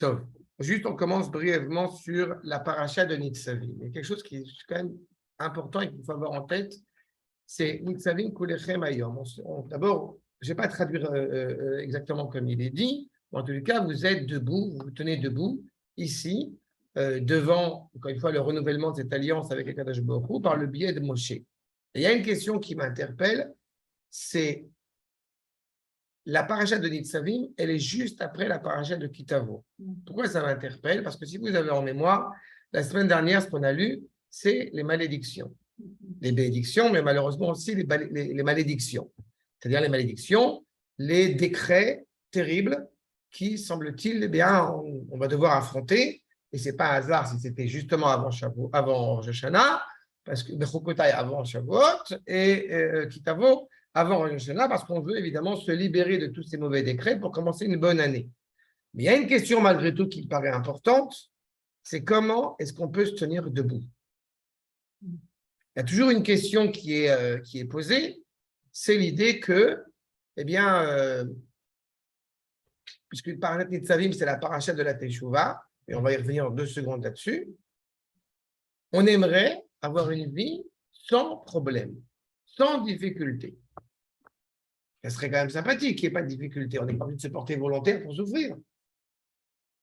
Tov. Juste, on commence brièvement sur la paracha de Nitzavim. Il y a quelque chose qui est quand même important et qu'il faut avoir en tête, c'est Nitzavim Kulechem Hayom. D'abord, je ne vais pas traduire exactement comme il est dit. En tous les cas, vous êtes debout, vous vous tenez debout, ici, devant, encore une fois, le renouvellement de cette alliance avec les Kadosh Baruch Hu par le biais de Moshe. Et il y a une question qui m'interpelle, c'est la paracha de Nitzavim, elle est juste après la paracha de Kitavo. Pourquoi ça m'interpelle? Parce que si vous avez en mémoire, la semaine dernière, ce qu'on a lu, c'est les malédictions. Les bénédictions, mais malheureusement aussi les malédictions. C'est-à-dire les malédictions, les décrets terribles qui, semble-t-il, eh bien, on va devoir affronter. Et ce n'est pas un hasard si c'était justement avant Rosh Hashanah, parce que Bechukotai avant Shavuot et Kitavo avant Rosh Hashanah, parce qu'on veut évidemment se libérer de tous ces mauvais décrets pour commencer une bonne année. Mais il y a une question malgré tout qui me paraît importante, c'est comment est-ce qu'on peut se tenir debout? Il y a toujours une question qui est posée, c'est l'idée que, eh bien, puisque le Parashat Nitzavim, c'est la paracha de la Teshuvah, et on va y revenir en 2 secondes là-dessus, on aimerait avoir une vie sans problème, sans difficulté. Ça serait quand même sympathique qu'il n'y ait pas de difficulté. On n'est pas obligé de se porter volontaire pour souffrir.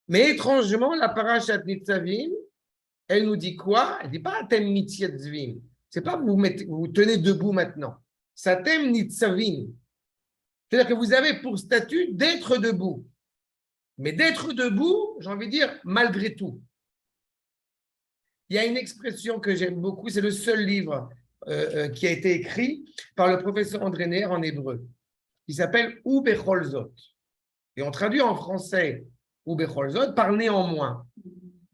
Mais étrangement, la parashat Nitzavim, elle nous dit quoi? Elle ne dit pas Atem Mityatzvim. C'est pas vous vous tenez debout maintenant. C'est Atem Nitzavim. C'est-à-dire que vous avez pour statut d'être debout. Mais d'être debout, j'ai envie de dire, malgré tout. Il y a une expression que j'aime beaucoup, c'est le seul livre qui a été écrit par le professeur André Neher en hébreu, qui s'appelle Ou Becholzot. Et on traduit en français Ou Becholzot par néanmoins.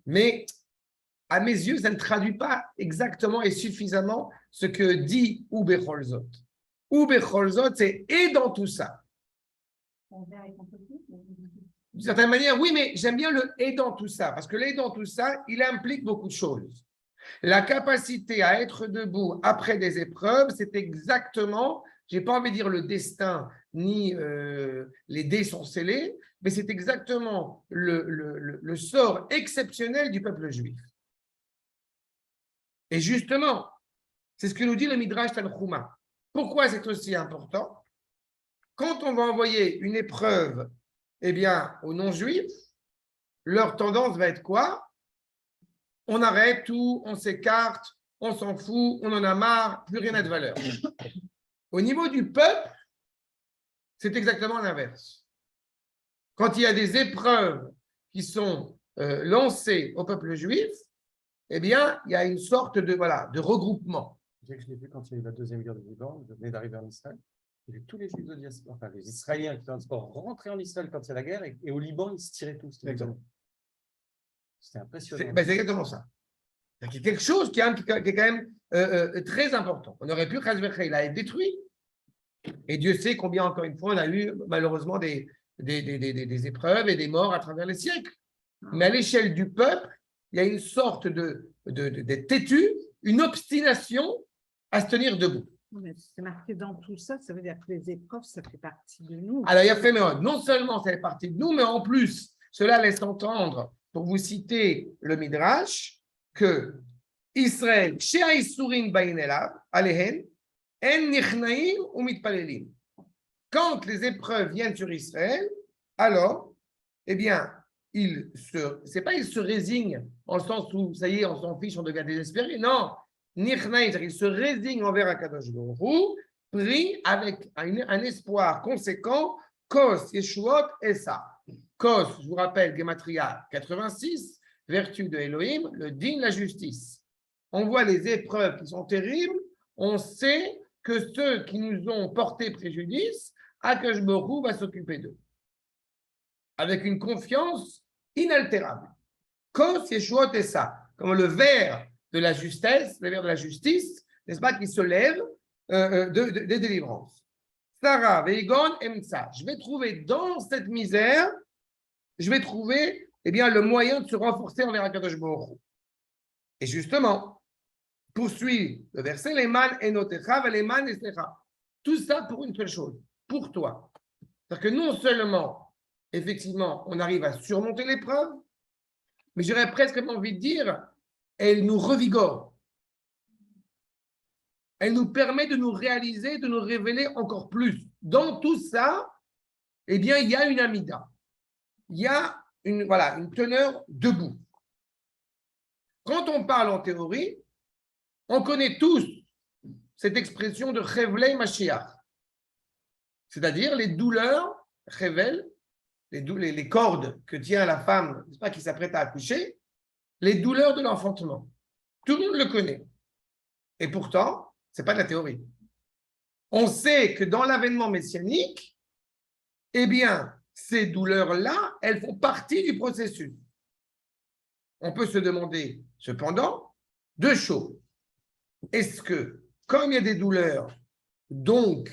Mais à mes yeux, ça ne traduit pas exactement et suffisamment ce que dit Ou Becholzot. Ou Becholzot, c'est et dans tout ça. D'une certaine manière, oui, mais j'aime bien le et dans tout ça, parce que le et dans tout ça, il implique beaucoup de choses. La capacité à être debout après des épreuves, c'est exactement, je n'ai pas envie de dire le destin, ni les dés sont scellés, mais c'est exactement le sort exceptionnel du peuple juif. Et justement, c'est ce que nous dit le Midrash Tanchuma. Pourquoi c'est aussi important? Quand on va envoyer une épreuve, eh bien, aux non-juifs, leur tendance va être quoi? On arrête tout, on s'écarte, on s'en fout, on en a marre, plus rien n'a de valeur. Au niveau du peuple, c'est exactement l'inverse. Quand il y a des épreuves qui sont lancées au peuple juif, eh bien, il y a une sorte de regroupement. Je l'ai vu quand il y a eu la deuxième guerre du Liban, je venais d'arriver en Israël. J'ai vu tous les juifs de diaspora, enfin les Israéliens qui étaient en sport, rentrer en Israël quand c'est la guerre, et au Liban, ils se tiraient tous. C'était impressionnant. C'est exactement ça. Il y a quelque chose qui est quand même très important. On aurait pu, il a été détruit. Et Dieu sait combien, encore une fois, on a eu malheureusement des épreuves et des morts à travers les siècles. Mais à l'échelle du peuple, il y a une sorte de têtu, une obstination à se tenir debout. C'est marqué dans tout ça, ça veut dire que les épreuves, ça fait partie de nous. Alors, il y a fait, non seulement ça fait partie de nous, mais en plus, cela laisse entendre, pour vous citer le Midrash, que Israël, Shea Isurim Bain Elav, Alehen, En Nichnaim ou Mitpalelim. Quand les épreuves viennent sur Israël, alors, eh bien, c'est pas ils se résignent, en le sens où, ça y est, on s'en fiche, on devient désespéré. Non, Nichnaim, ils se résignent envers Akadosh Baruch Hu, pris avec un espoir conséquent, Kos, Yeshuot, Essa. Kos, je vous rappelle, Gematria 86, vertu de Elohim, le din, la justice. On voit les épreuves qui sont terribles, on sait que ceux qui nous ont porté préjudice, Akadosh Baruch Hu va s'occuper d'eux. Avec une confiance inaltérable. Kos, Yeshuot, Essa. Comme le ver de la justesse, le ver de la justice, n'est-ce pas, qui se lève des délivrances. Sarah, Veigon, Emtsa. Je vais trouver dans cette misère, je vais trouver eh bien, le moyen de se renforcer envers Akadosh Baruch Hu. Et justement, poursuit le verset, les man enotecha, les man eslecha. Tout ça pour une seule chose, pour toi. C'est-à-dire que non seulement, effectivement, on arrive à surmonter l'épreuve, mais j'aurais presque envie de dire, elle nous revigore. Elle nous permet de nous réaliser, de nous révéler encore plus. Dans tout ça, eh bien, il y a une amida. Il y a une teneur debout. Quand on parle en théorie, on connaît tous cette expression de Chevlei Mashiach, c'est-à-dire les douleurs, Chevel, les cordes que tient la femme, n'est-ce pas, qui s'apprête à accoucher, les douleurs de l'enfantement. Tout le monde le connaît. Et pourtant, ce n'est pas de la théorie. On sait que dans l'avènement messianique, eh bien, ces douleurs-là, elles font partie du processus. On peut se demander, cependant, deux choses. Est-ce que, comme il y a des douleurs, donc,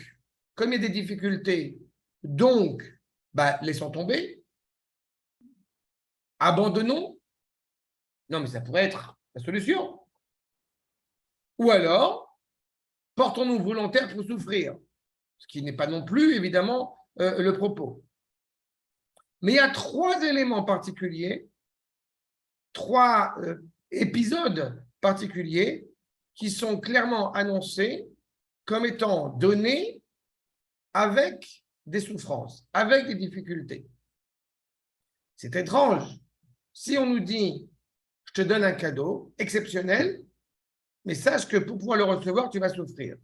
comme il y a des difficultés, donc, laissons tomber, abandonnons? Non, mais ça pourrait être la solution. Ou alors, portons-nous volontaires pour souffrir, ce qui n'est pas non plus, évidemment, le propos. Mais il y a trois éléments particuliers, trois épisodes particuliers qui sont clairement annoncés comme étant donnés avec des souffrances, avec des difficultés. C'est étrange. Si on nous dit, je te donne un cadeau exceptionnel, mais sache que pour pouvoir le recevoir, tu vas souffrir.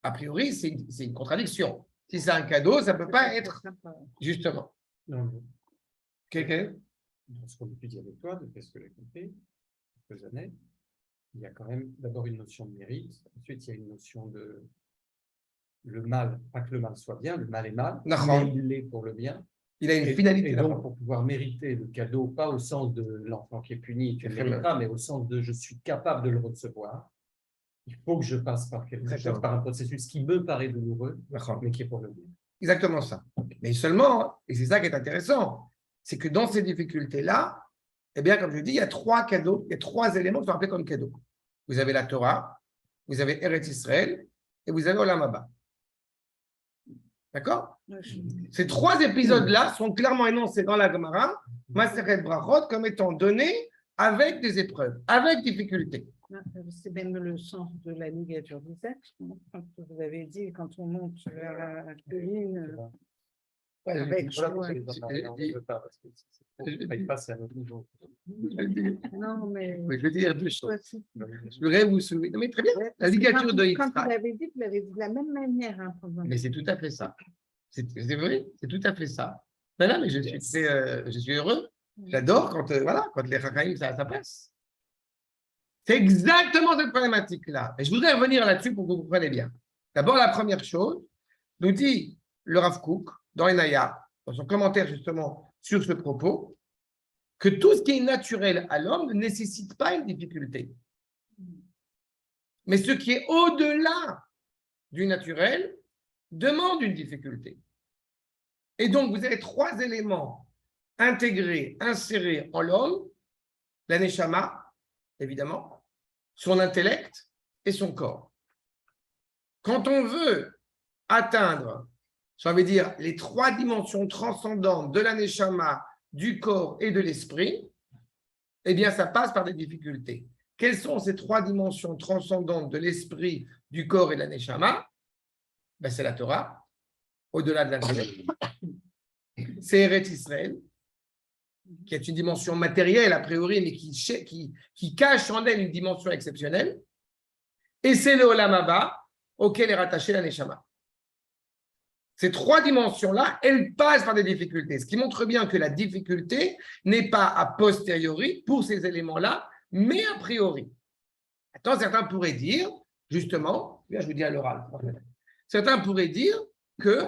A priori, c'est une contradiction. Si c'est un cadeau, ça ne peut pas être, justement. Non, Quelqu'un? dans ce qu'on étudie avec toi, de ce que j'ai compris, quelques années, il y a quand même d'abord une notion de mérite, ensuite il y a une notion de le mal, pas que le mal soit bien, le mal est mal, mais il l'est pour le bien. Il a une finalité. Et donc, pour pouvoir mériter le cadeau, pas au sens de l'enfant qui est puni, tu ne le mérites pas, mais au sens de je suis capable de le recevoir, il faut que je passe par quelque chose, par un processus qui me paraît douloureux, mais qui est pour le bien. Exactement ça. Mais seulement, et c'est ça qui est intéressant, c'est que dans ces difficultés-là, eh bien, comme je dis, il y a trois cadeaux, il y a trois éléments qui sont appelés comme cadeaux. Vous avez la Torah, vous avez Eretz Israël et vous avez Olam Haba. D'accord? Ces trois épisodes-là sont clairement énoncés dans la Gemara, Maseret Brachot, comme étant donnés avec des épreuves, avec difficulté. C'est même le sens de la ligature d'Isaac, quand vous avez dit, quand on monte vers la colline. Avec non, mais. Oui, je veux dire deux choses. Je voudrais vous souvenir. Mais très bien, la ligature de Yitzhak. Quand vous l'avez dit de la même manière. Hein, mais c'est tout à fait ça. C'est vrai, c'est tout à fait ça. Ben là, mais je suis heureux. J'adore quand les Chachamim, ça passe. C'est exactement cette problématique-là. Et je voudrais revenir là-dessus pour que vous compreniez bien. D'abord, la première chose, nous dit le Rav Kook, dans Enaya, dans son commentaire justement sur ce propos, que tout ce qui est naturel à l'homme ne nécessite pas une difficulté. Mais ce qui est au-delà du naturel demande une difficulté. Et donc, vous avez trois éléments intégrés, insérés en l'homme, la neshama, évidemment, son intellect et son corps. Quand on veut atteindre, ça veut dire les trois dimensions transcendantes de la neshama, du corps et de l'esprit, eh bien, ça passe par des difficultés. Quelles sont ces trois dimensions transcendantes de l'esprit, du corps et de la neshama? Ben, c'est la Torah, au-delà de l'intellect. C'est Eretz Israël, qui est une dimension matérielle a priori, mais qui cache en elle une dimension exceptionnelle. Et c'est le Olam Haba, auquel est rattachée la Neshama. Ces trois dimensions-là, elles passent par des difficultés, ce qui montre bien que la difficulté n'est pas a posteriori pour ces éléments-là, mais a priori. Attends, certains pourraient dire, justement, je vous dis à l'oral, certains pourraient dire que,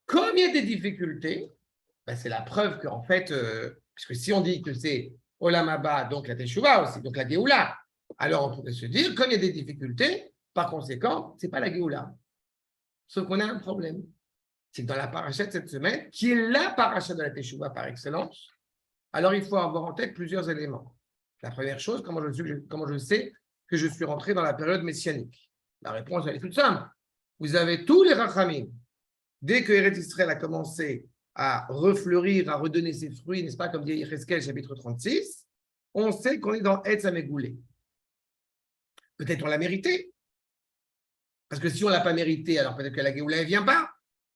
comme il y a des difficultés, ben c'est la preuve qu'en fait, puisque si on dit que c'est Olam Haba, donc la Teshuvah aussi, donc la Géoula, alors on pourrait se dire, comme il y a des difficultés, par conséquent, ce n'est pas la Géoula. Sauf qu'on a un problème. C'est que dans la paracha de cette semaine, qui est la paracha de la Teshuvah par excellence, alors il faut avoir en tête plusieurs éléments. La première chose, comment je sais que je suis rentré dans la période messianique? La réponse, elle est toute simple. Vous avez tous les Rachamim. Dès que Eretz Israël a commencé à refleurir, à redonner ses fruits, n'est-ce pas, comme dit Yecheskel, chapitre 36, on sait qu'on est dans Etz Amegoulé. Peut-être on l'a mérité. Parce que si on ne l'a pas mérité, alors peut-être que la Géoula ne vient pas.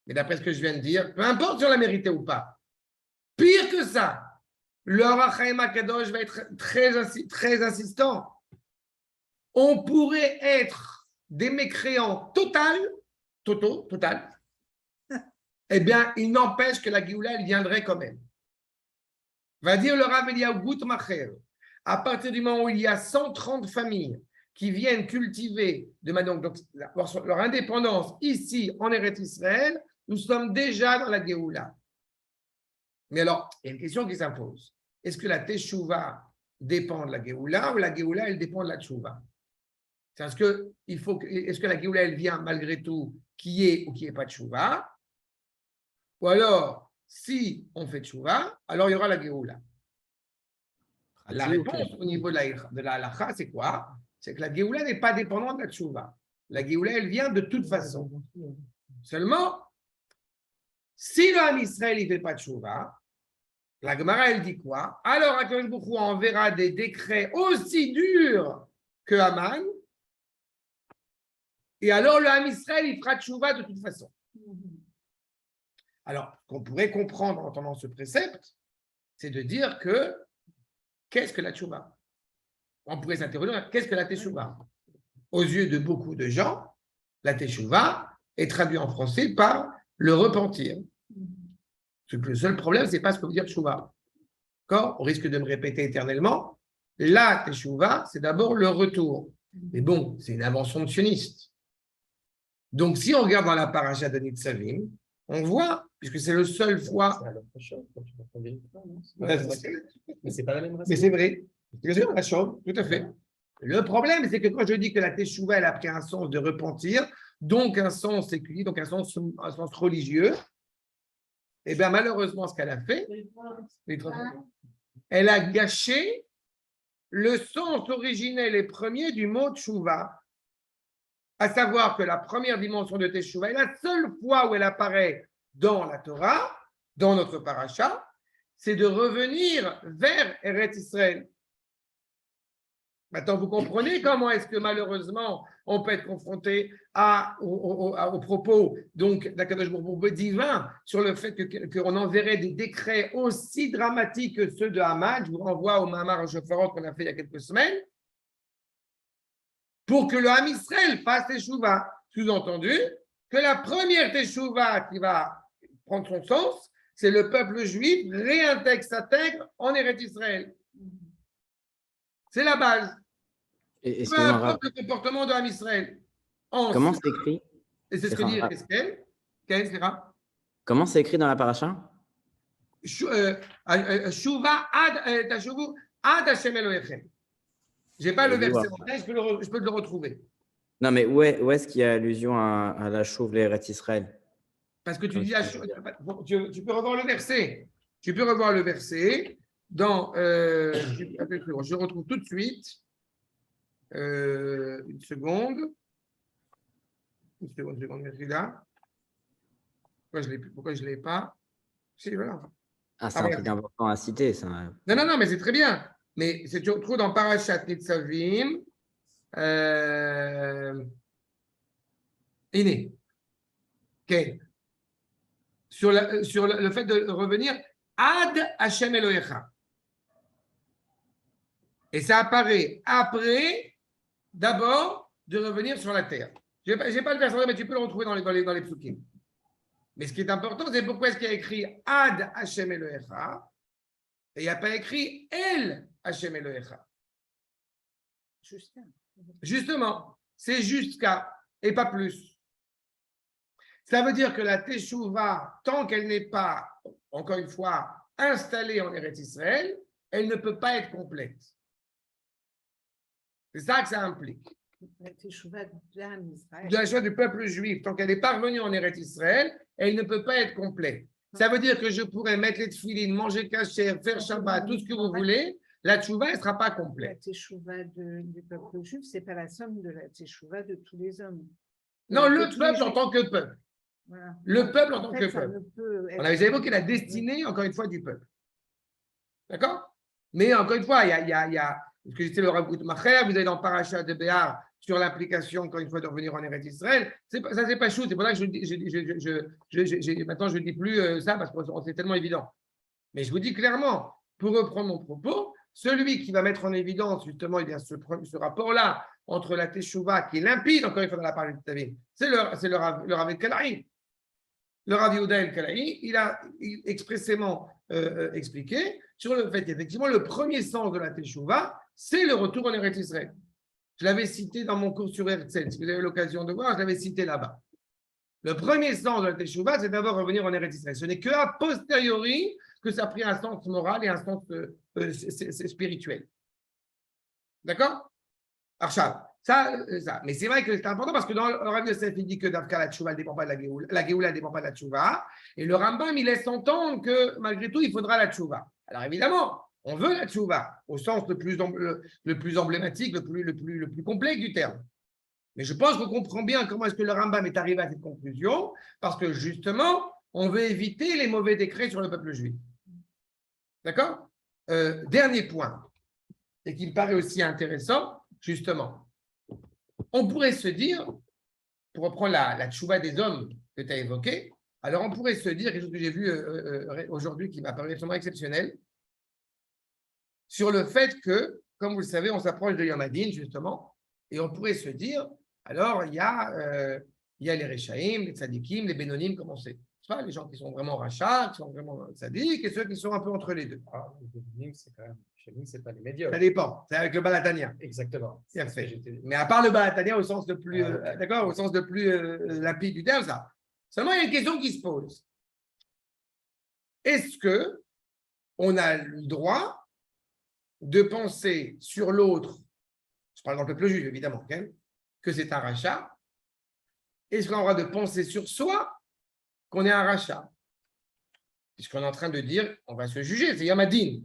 Mais d'après ce que je viens de dire, peu importe si on l'a mérité ou pas. Pire que ça, le Or HaChaim HaKadosh va être très insistant. On pourrait être des mécréants total. Eh bien, il n'empêche que la Géoula, elle viendrait quand même. Va dire le Rav Eliyahu Gutmacher, à partir du moment où il y a 130 familles qui viennent cultiver de manière, donc, leur indépendance ici en Eretz Israël, nous sommes déjà dans la Géoula. Mais alors, il y a une question qui s'impose. Est-ce que la Teshuvah dépend de la Géoula ou la Géoula, elle dépend de la Teshuvah? Est-ce que la Géoula, elle vient malgré tout qu'il y ait ou qu'il n'y ait pas de Teshuvah? Ou alors, si on fait Teshuvah, alors il y aura la Géoula. La réponse au niveau de la halakha, c'est quoi? C'est que la Géoula n'est pas dépendante de la Teshuvah. La Géoula, elle vient de toute façon. Seulement, si le Ham Israël ne fait pas de Teshuvah, la Gemara, elle dit quoi? Alors, Akadosh Baruch Hu enverra des décrets aussi durs que Haman, et alors le Ham Israël, il fera Teshuvah de toute façon. Alors, ce qu'on pourrait comprendre en entendant ce précepte, c'est de dire que qu'est-ce que la Teshuvah? On pourrait s'interroger, qu'est-ce que la Teshuvah? Aux yeux de beaucoup de gens, la Teshuvah est traduite en français par le repentir. Le seul problème, ce n'est pas ce que veut dire Teshuvah. D'accord? On risque de me répéter éternellement. La Teshuvah, c'est d'abord le retour. Mais bon, c'est une invention de sioniste. Donc, si on regarde dans la paracha de Nitzavim, on voit, puisque c'est le seul fois. Mais c'est pas la même raison. Mais c'est vrai. Bien sûr, la chose, tout à fait. Le problème, c'est que quand je dis que la Teshuvah, elle a pris un sens de repentir, donc un sens séculier, donc un sens religieux, et bien malheureusement, ce qu'elle a fait, elle a gâché le sens originel et premier du mot Teshuvah. À savoir que la première dimension de Teshuvah est la seule fois où elle apparaît dans la Torah, dans notre paracha, c'est de revenir vers Eretz Israël. Maintenant, vous comprenez comment est-ce que malheureusement on peut être confronté aux propos d'Akadosh Baruch Hu divin sur le fait qu'on enverrait des décrets aussi dramatiques que ceux de Haman. Je vous renvoie au Mahamar Shofarot qu'on a fait il y a quelques semaines, pour que le Ham Israël fasse Teshuvah. Sous-entendu que la première Teshuvah qui va prendre son sens, c'est le peuple juif s'intègre en Eretz Israël. C'est la base. Peu importe le comportement de Ham Israël. Comment c'est écrit? Et c'est ce que dit Yecheskel. Comment c'est écrit dans la paracha? Shuvah ad Hashem Elohechem. Je n'ai pas le verset en tête, je peux le retrouver. Non, mais où est-ce qu'il y a allusion à la chouve l'Eretz Israël? Parce que tu dis, tu peux revoir le verset. Tu peux revoir le verset dans. Je retrouve tout de suite. Une seconde, merci là. Pourquoi je ne l'ai pas? Si, voilà. Ah, c'est un truc important à citer, ça. Non, mais c'est très bien. Mais c'est toujours dans Parashat Nitzavim. Iné. Okay. Sur le fait de revenir Ad Hashem Elohecha. Et ça apparaît après, d'abord, de revenir sur la terre. Je n'ai pas le verset, mais tu peux le retrouver dans les psukim. Mais ce qui est important, c'est pourquoi est-ce qu'il y a écrit Ad Hashem Elohecha et il n'y a pas écrit El Hashem Elohecha. Justement, c'est jusqu'à et pas plus. Ça veut dire que la Teshuvah, tant qu'elle n'est pas, encore une fois, installée en Eretz Israël, elle ne peut pas être complète. C'est ça que ça implique. La Teshuvah du peuple juif, tant qu'elle n'est pas revenue en Eretz Israël, elle ne peut pas être complète. Ça veut dire que je pourrais mettre les tefilines, manger kasher, faire Shabbat, tout ce que vous voulez, la Teshuvah ne sera pas complète. La Teshuvah du peuple juif, ce n'est pas la somme de la Teshuvah de tous les hommes. Non, le peuple en tant que peuple. Voilà. Le peuple en tant En fait, que ça peuple. ne peut On être- avait évoqué la destinée, encore une fois, du peuple. D'accord? Mais encore une fois, il y a ce que j'étais le Rav Macher, vous avez dans Parashat de Béar sur l'implication, encore une fois, de revenir en Eretz Israël. Ça, c'est pas chou. C'est pour ça que maintenant, je ne dis plus ça parce que c'est tellement évident. Mais je vous dis clairement, pour reprendre mon propos, celui qui va mettre en évidence justement ce rapport-là entre la Teshuvah qui est limpide, encore une fois, dans la parole de David, c'est le Rav El-Kalaï. Le Rav Yehuda El-Kalaï, il a expressément expliqué sur le fait qu'effectivement, le premier sens de la Teshuvah, c'est le retour en Eretz Israël. Je l'avais cité dans mon cours sur Herzl. Si vous avez l'occasion de voir, je l'avais cité là-bas. Le premier sens de la Teshuvah, c'est d'abord revenir en Eretz Israël. Ce n'est qu'à posteriori que ça a pris un sens moral et un sens spirituel. D'accord? Arshab. Ça. Mais c'est vrai que c'est important parce que dans le Rav Yosef, il dit que Davka, la Teshuvah ne dépend pas de la Géoula. La Géoula ne dépend pas de la Teshuvah. Et le Rambam, il laisse entendre que malgré tout, il faudra la Teshuvah. Alors évidemment, on veut la Teshuvah au sens le plus emblématique, le plus complet du terme. Mais je pense qu'on comprend bien comment est-ce que le Rambam est arrivé à cette conclusion, parce que justement, on veut éviter les mauvais décrets sur le peuple juif. D'accord? Dernier point, et qui me paraît aussi intéressant, justement. On pourrait se dire, pour reprendre la tchouva des hommes que tu as évoquée, alors on pourrait se dire, quelque chose que j'ai vu aujourd'hui qui m'a paru absolument exceptionnel, sur le fait que, comme vous le savez, on s'approche de Yom Hadin, justement, et on pourrait se dire, alors il y a les Rechaïm, les Tzadikim, les Bénonim, comme on sait. Les gens qui sont vraiment rachats, qui sont vraiment tzadiks, et ceux qui sont un peu entre les deux. Ah, les Bénonim, c'est quand même, chez nous, c'est pas les médiocres. Ça dépend, c'est avec le Balatania. Exactement. Bien fait. Mais à part le Balatania au sens le plus, d'accord, au sens le plus limpide du terme, ça. Seulement, il y a une question qui se pose. Est-ce que on a le droit de penser sur l'autre, je parle dans le peuple juif évidemment, okay, que c'est un rachat? Est-ce qu'on a le droit de penser sur soi qu'on est un rachat? Puisqu'on est en train de dire, on va se juger, c'est Yom Hadin.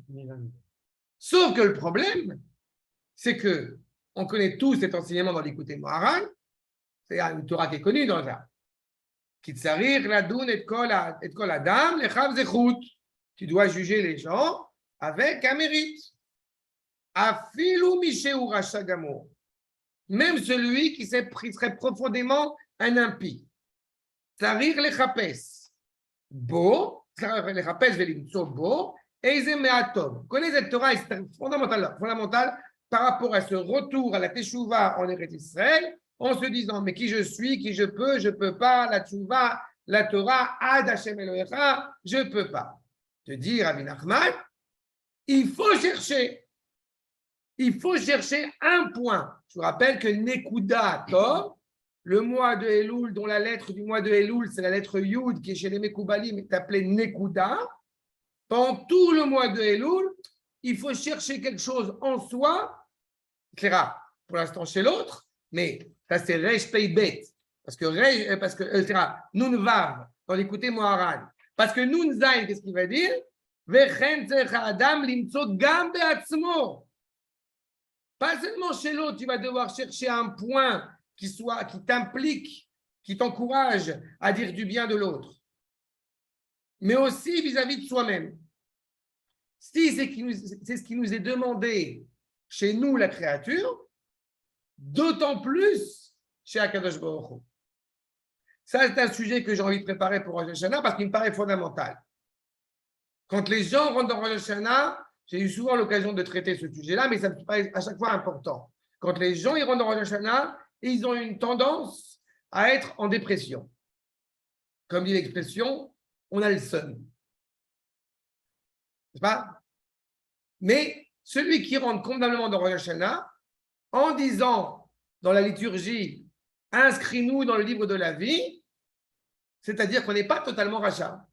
Sauf que le problème, c'est que on connaît tous cet enseignement dans l'Écoute Moharan, c'est une Torah qui est connue dans ça. Kitsarir ladun et kol adam lechav zechut. Tu dois juger les gens avec un mérite. Afilu misheu racha gamo. Même celui qui serait profondément un impie. Tsarir lechapes. Bo, tsarir lechapes velimtso bo. Eize me'atov. Connais cette Torah, c'est fondamental par rapport à ce retour à la Teshuvah en Eretz Israël, en se disant, mais qui je suis, qui je peux pas, la Teshuvah, la Torah, Ad Hashem Elohecha, je peux pas. Te dire, Rabbi Nachman, il faut chercher un point. Je vous rappelle que Nekuda Tov, le mois de Elul, dont la lettre du mois de Elul, c'est la lettre Yud, qui est chez les Mekoubalim, est appelée Nekuda. Pendant tout le mois de Elul, il faut chercher quelque chose en soi, Cléra, pour l'instant chez l'autre, mais ça c'est Reish Pei Bet, parce que Nun Vav, dans l'écouter Moharan, parce que Nun Zain, qu'est-ce qu'il va dire? Vechen tzech Adam limtso gam be'atzmo. Pas seulement chez l'autre, tu vas devoir chercher un point qui t'implique, qui t'encourage à dire du bien de l'autre, mais aussi vis-à-vis de soi-même. Si c'est ce qui nous est demandé chez nous, la créature, d'autant plus chez Akadosh Baruch Hu. Ça, c'est un sujet que j'ai envie de préparer pour Rosh Hashanah parce qu'il me paraît fondamental. Quand les gens rentrent dans Rosh Hashanah, j'ai eu souvent l'occasion de traiter ce sujet-là, mais ça me paraît à chaque fois important. Quand les gens ils rentrent dans Rosh Hashanah, ils ont une tendance à être en dépression. Comme dit l'expression, on a le seum. N'est-ce pas? Mais celui qui rentre convenablement dans Rosh Hashanah, en disant dans la liturgie, inscris-nous dans le livre de la vie, c'est-à-dire qu'on n'est pas totalement rachat.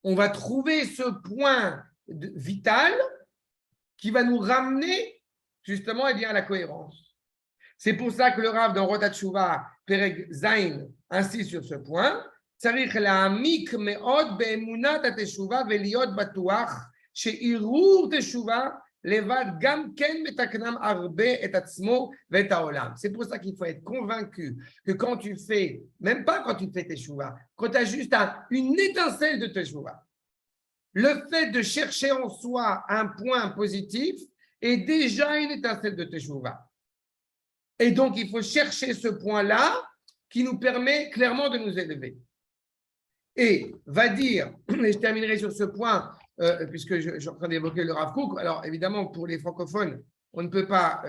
On va trouver ce point vital qui va nous ramener justement à la cohérence. C'est pour ça que le Rav dans Rotat Tshuva, Perek Zain, insiste sur ce point. צריך להעמיק מאוד באמונת התשובה ולהיות בטוח שערעור תשובה Levad gam ken metaknam arbe et atzmo vet haolam. C'est pour ça qu'il faut être convaincu que quand tu fais, même pas quand tu fais teshuva, quand tu as juste une étincelle de teshuva, le fait de chercher en soi un point positif est déjà une étincelle de teshuva. Et donc, il faut chercher ce point-là qui nous permet clairement de nous élever. Et va dire, et je terminerai sur ce point, puisque je suis en train d'évoquer le Rav Kook. Alors, évidemment, pour les francophones, on ne peut pas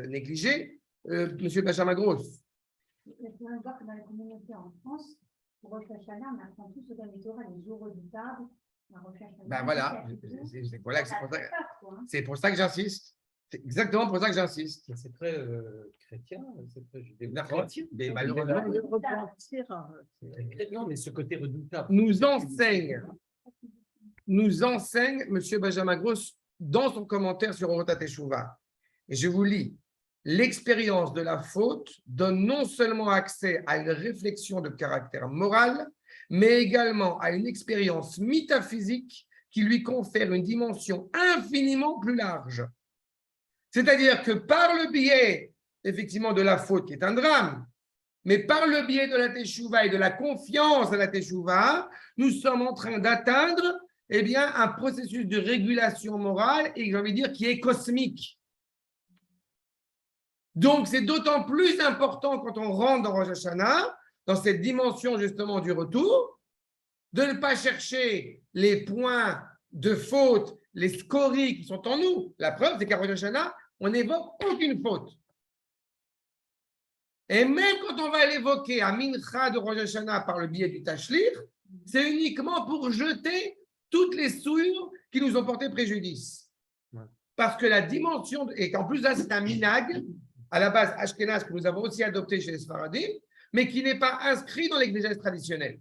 négliger M. Benjamin Gross. Il faut même voir que dans les communautés en France, pour Rosh Hashanah, on apprend tous au Talmud Torah les jours redoutables. Ben voilà, c'est pour ça que j'insiste. C'est exactement pour ça que j'insiste. C'est très chrétien, c'est très judéo-chrétien. Mais malheureusement, non, mais ce côté redoutable. nous enseigne M. Benjamin Gross dans son commentaire sur Orota Teshuvah. Et je vous lis. L'expérience de la faute donne non seulement accès à une réflexion de caractère moral, mais également à une expérience métaphysique qui lui confère une dimension infiniment plus large. C'est-à-dire que par le biais, effectivement, de la faute, qui est un drame, mais par le biais de la teshuva et de la confiance à la teshuva, nous sommes en train d'atteindre un processus de régulation morale et, j'ai envie de dire, qui est cosmique. Donc, c'est d'autant plus important quand on rentre dans Rosh Hashanah, dans cette dimension justement du retour, de ne pas chercher les points de faute, les scories qui sont en nous. La preuve, c'est qu'à Rosh Hashanah, on n'évoque aucune faute. Et même quand on va l'évoquer à Mincha de Rosh Hashanah par le biais du Tashlir, c'est uniquement pour jeter toutes les souillures qui nous ont porté préjudice. Parce que la dimension, et qu'en plus là, c'est un minag, à la base Ashkenaz, que nous avons aussi adopté chez les Sfaradim, mais qui n'est pas inscrit dans l'exégèse traditionnelle.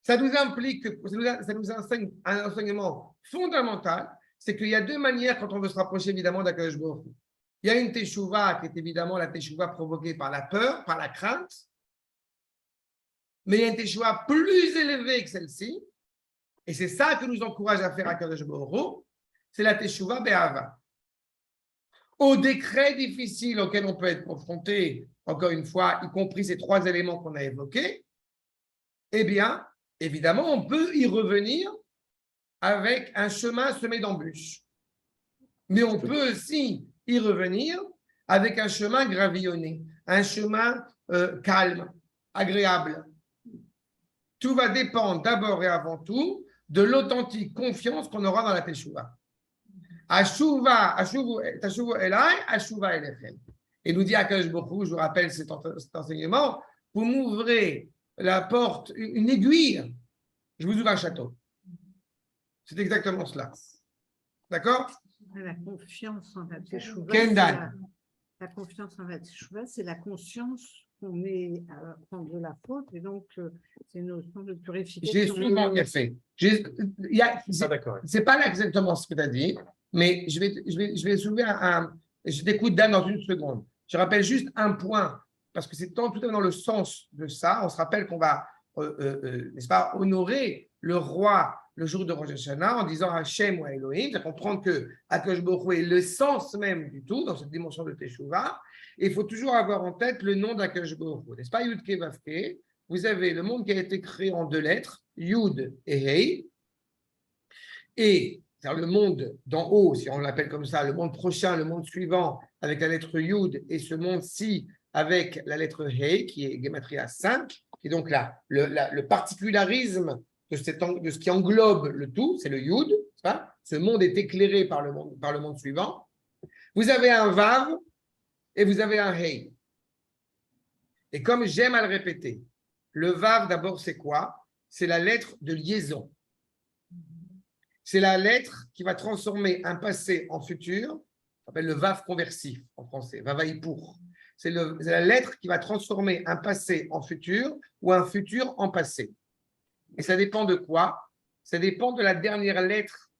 Ça nous implique, ça nous enseigne un enseignement fondamental, c'est qu'il y a deux manières quand on veut se rapprocher évidemment d'Akadosh Baruch Hu. Il y a une teshuva qui est évidemment la teshuva provoquée par la peur, par la crainte, mais il y a une teshuva plus élevée que celle-ci, et c'est ça que nous encourage à faire Akadosh Baruch Hu, c'est la teshuva be'ava. Au décret difficile auquel on peut être confronté, encore une fois, y compris ces trois éléments qu'on a évoqués, eh bien, évidemment, on peut y revenir avec un chemin semé d'embûches. Mais on peut aussi y revenir avec un chemin gravillonné, un chemin calme, agréable. Tout va dépendre d'abord et avant tout de l'authentique confiance qu'on aura dans la teshuva. Et nous dit Akadosh Baruch Hu, je vous rappelle cet enseignement, vous m'ouvrez la porte, une aiguille, je vous ouvre un château. C'est exactement cela. D'accord? La confiance en la teshuva. La confiance en la teshuva, c'est la conscience qu'on met à prendre de la faute, et donc c'est une notion de purification. J'ai souvent bien fait. C'est pas exactement ce que tu as dit, mais je vais soulever je t'écoute Dan dans une seconde. Je rappelle juste un point, parce que c'est tout à fait dans le sens de ça. On se rappelle qu'on va, n'est-ce pas, honorer le roi le jour de Rosh Hashanah en disant Hachem ou Elohim, c'est comprendre que Akadosh Baruch Hu est le sens même du tout dans cette dimension de Teshuvah. Et il faut toujours avoir en tête le nom d'Akadosh Baruch Hu, n'est-ce pas? Yud Ke Vav Ke. Vous avez le monde qui a été créé en deux lettres, Yud et Hei. Et c'est-à-dire le monde d'en haut, si on l'appelle comme ça, le monde prochain, le monde suivant, avec la lettre Yud, et ce monde-ci avec la lettre Hei, qui est Gematria 5. Et donc là, le particularisme de ce qui englobe le tout, c'est le Yud. Ce monde est éclairé par le monde suivant. Vous avez un Vav et vous avez un Hei. Et comme j'aime à le répéter, le Vav, d'abord, c'est quoi? C'est la lettre de liaison. C'est la lettre qui va transformer un passé en futur. On appelle le Vav conversif en français, Vavaïpour. C'est la lettre qui va transformer un passé en futur ou un futur en passé. Et ça dépend de quoi? Ça dépend de la dernière lettre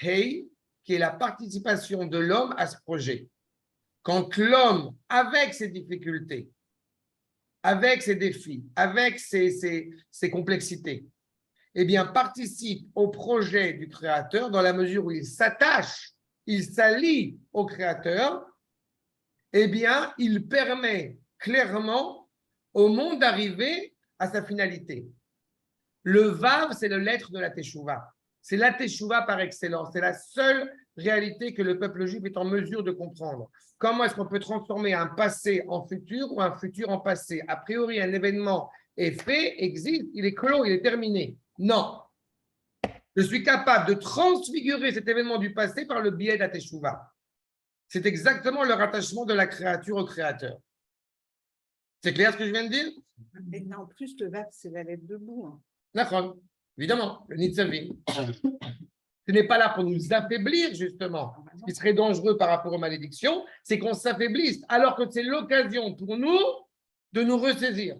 Hei, qui est la participation de l'homme à ce projet. Quand l'homme, avec ses difficultés, avec ses défis, avec ses complexités, eh bien, participe au projet du Créateur dans la mesure où il s'attache, il s'allie au Créateur, eh bien, il permet clairement au monde d'arriver à sa finalité. Le Vav, c'est le lettre de la Teshuvah. C'est la Teshuvah par excellence. C'est la seule réalité que le peuple juif est en mesure de comprendre. Comment est-ce qu'on peut transformer un passé en futur ou un futur en passé? A priori, un événement est fait, existe, il est clos, il est terminé. Non. Je suis capable de transfigurer cet événement du passé par le biais de la Teshuvah. C'est exactement le rattachement de la créature au créateur. C'est clair ce que je viens de dire? Et en plus, le Vav, c'est la lettre debout. Hein. D'accord, évidemment, le Nitzavim. Ce n'est pas là pour nous affaiblir, justement. Ce qui serait dangereux par rapport aux malédictions, c'est qu'on s'affaiblisse, alors que c'est l'occasion pour nous de nous ressaisir.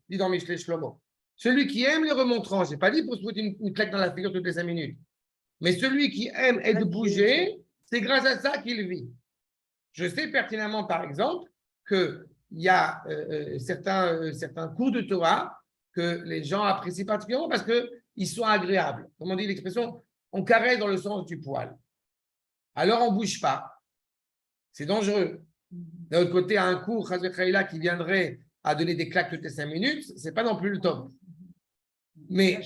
Dit dans Mishlei Shlomo. Celui qui aime les remontrants, je n'ai pas dit pour se foutre une claque dans la figure toutes les 5 minutes, mais celui qui aime être bougé, c'est grâce à ça qu'il vit. Je sais pertinemment, par exemple, qu'il y a certains cours de Torah que les gens apprécient particulièrement parce qu'ils sont agréables. Comme on dit l'expression, on caresse dans le sens du poil. Alors on ne bouge pas. C'est dangereux. D'un autre côté, un cours qui viendrait à donner des claques toutes les 5 minutes, ce n'est pas non plus le top. Mais,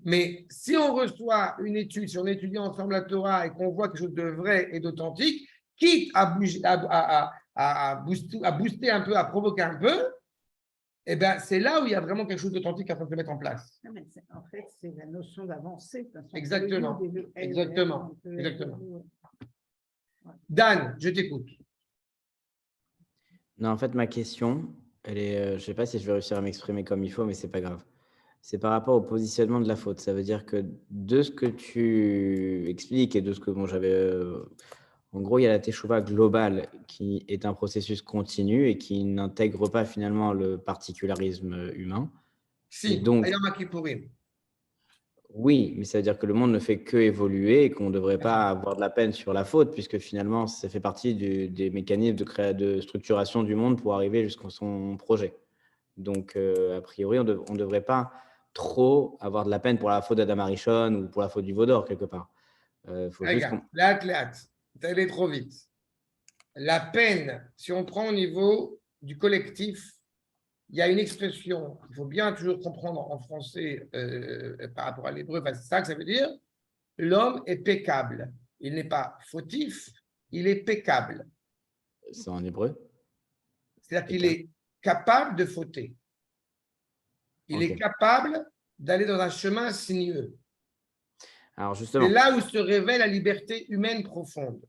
mais si on reçoit une étude, si on étudie ensemble la Torah et qu'on voit quelque chose de vrai et d'authentique, quitte à booster un peu, à provoquer un peu, eh ben, c'est là où il y a vraiment quelque chose d'authentique à se mettre en place. Non, mais en fait, c'est la notion d'avancée. Exactement. Exactement. Dan, je t'écoute. Non, en fait, ma question, elle est, je ne sais pas si je vais réussir à m'exprimer comme il faut, mais ce n'est pas grave. C'est par rapport au positionnement de la faute. Ça veut dire que de ce que tu expliques et de ce que j'avais… en gros, il y a la teshuva globale qui est un processus continu et qui n'intègre pas finalement le particularisme humain. Si, et donc, Ayom Kippourim. Oui, mais ça veut dire que le monde ne fait que évoluer et qu'on ne devrait pas avoir de la peine sur la faute, puisque finalement, ça fait partie des mécanismes de structuration du monde pour arriver jusqu'à son projet. Donc, a priori, on ne devrait pas trop avoir de la peine pour la faute d'Adam Arishon ou pour la faute du Vaudor, quelque part. Regarde, là, tu es allé trop vite. La peine, si on prend au niveau du collectif, il y a une expression qu'il faut bien toujours comprendre en français par rapport à l'hébreu, c'est ça que ça veut dire. L'homme est peccable. Il n'est pas fautif, il est peccable. C'est en hébreu? C'est-à-dire qu'il est capable de fauter. Il est capable d'aller dans un chemin sinueux. Alors justement. C'est là où se révèle la liberté humaine profonde.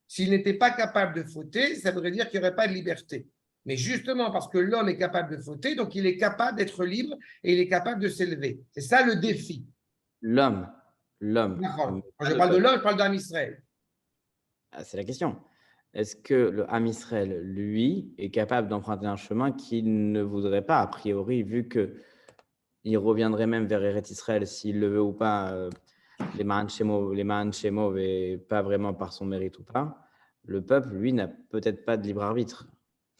S'il n'était pas capable de fauter, ça voudrait dire qu'il n'y aurait pas de liberté. Mais justement parce que l'homme est capable de fauter, donc il est capable d'être libre et il est capable de s'élever. C'est ça le défi. L'homme. Quand je parle de l'homme, je parle d'Am Israël. C'est la question. Est-ce que le Am Israël, lui, est capable d'emprunter un chemin qu'il ne voudrait pas, a priori, vu qu'il reviendrait même vers Eretz Israël, s'il le veut ou pas, les Ma'an Shemov, et pas vraiment par son mérite ou pas, le peuple, lui, n'a peut-être pas de libre arbitre.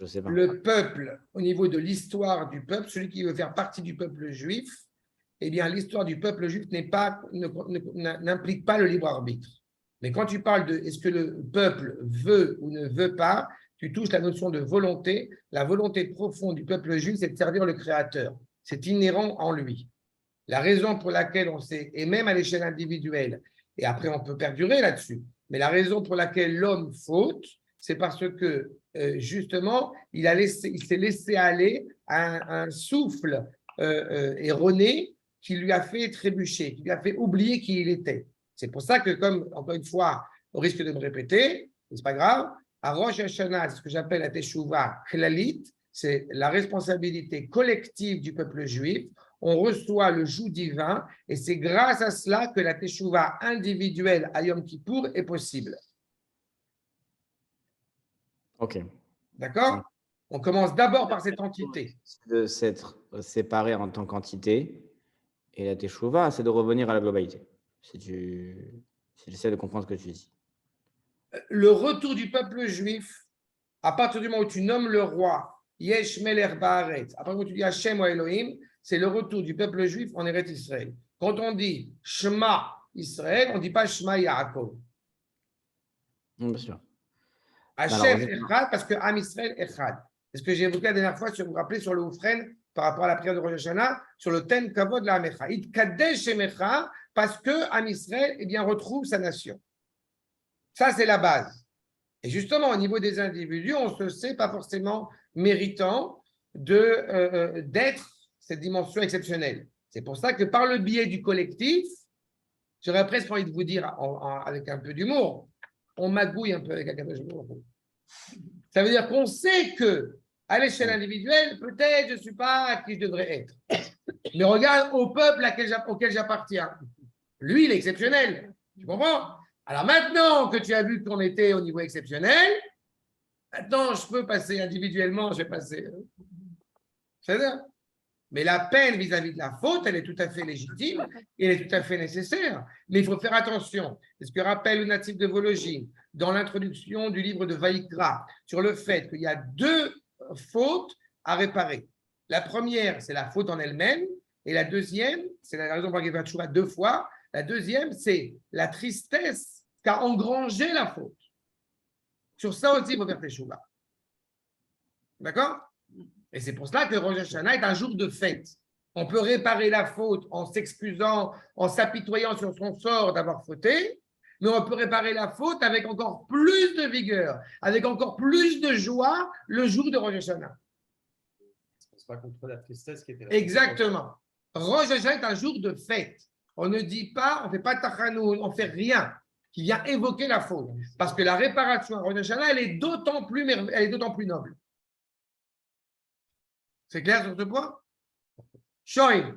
Je sais pas. Le peuple, au niveau de l'histoire du peuple, celui qui veut faire partie du peuple juif, eh bien, l'histoire du peuple juif n'implique pas le libre arbitre. Mais quand tu parles de est-ce que le peuple veut ou ne veut pas, tu touches la notion de volonté. La volonté profonde du peuple juif, c'est de servir le Créateur. C'est inhérent en lui. La raison pour laquelle on sait, et même à l'échelle individuelle, et après on peut perdurer là-dessus, mais la raison pour laquelle l'homme faute, c'est parce que justement, il s'est laissé aller à un souffle erroné qui lui a fait trébucher, qui lui a fait oublier qui il était. C'est pour ça que, comme, encore une fois, au risque de me répéter, c'est pas grave, à Rosh Hashanah, c'est ce que j'appelle la Teshuvah Klalit, c'est la responsabilité collective du peuple juif. On reçoit le joug divin et c'est grâce à cela que la Teshuvah individuelle à Yom Kippour est possible. Ok. D'accord? On commence d'abord par cette entité. De s'être séparé en tant qu'entité, et la Teshuvah, c'est de revenir à la globalité. Si j'essaie de comprendre ce que tu dis. Le retour du peuple juif À partir du moment où tu nommes le roi, Yesh Melech Baaretz, après quand tu dis Hashem ou Elohim, c'est le retour du peuple juif en Eretz Israël. Quand on dit Shema Israël, on ne dit pas Shema Yaakov. Bien sûr. Hashem Echad, parce que Am Israël Echad. C'est ce que j'ai évoqué la dernière fois, si vous vous rappelez, sur le Oufren, par rapport à la prière de Rosh Hashanah, sur le Ten Kavod de la Amecha. It Kadesh Emecha, parce que Am Israël retrouve sa nation. Ça, c'est la base. Et justement, au niveau des individus, on ne se sait pas forcément méritant d'être cette dimension exceptionnelle. C'est pour ça que par le biais du collectif, j'aurais presque envie de vous dire, avec un peu d'humour, on magouille un peu avec un peu d'humour. Ça veut dire qu'on sait que, à l'échelle individuelle, peut-être je ne suis pas qui je devrais être. Mais regarde au peuple auquel j'appartiens. Lui, il est exceptionnel. Tu comprends? Alors maintenant que tu as vu qu'on était au niveau exceptionnel, maintenant je peux passer individuellement, je vais passer. C'est ça. Mais la peine vis-à-vis de la faute, elle est tout à fait légitime et elle est tout à fait nécessaire. Mais il faut faire attention. C'est ce que rappelle le natif de Vologine dans l'introduction du livre de Vaïkra sur le fait qu'il y a deux fautes à réparer. La première, c'est la faute en elle-même. Et la deuxième, c'est la raison pour laquelle il va toujours deux fois. La deuxième, c'est la tristesse qu'a engrangé la faute. Sur ça aussi, il faut faire teshuva. D'accord? Et c'est pour cela que Rosh Hashanah est un jour de fête. On peut réparer la faute en s'excusant, en s'apitoyant sur son sort d'avoir fauté, mais on peut réparer la faute avec encore plus de vigueur, avec encore plus de joie le jour de Rosh Hashanah. C'est pas contre la tristesse qui était là. Exactement. Rosh Hashanah est un jour de fête. On ne dit pas, on ne fait pas tachanoun, on ne fait rien qui vient évoquer la faute. Parce que la réparation à Rosh Hashanah, elle est d'autant plus noble. C'est clair sur ce point? Shoaib.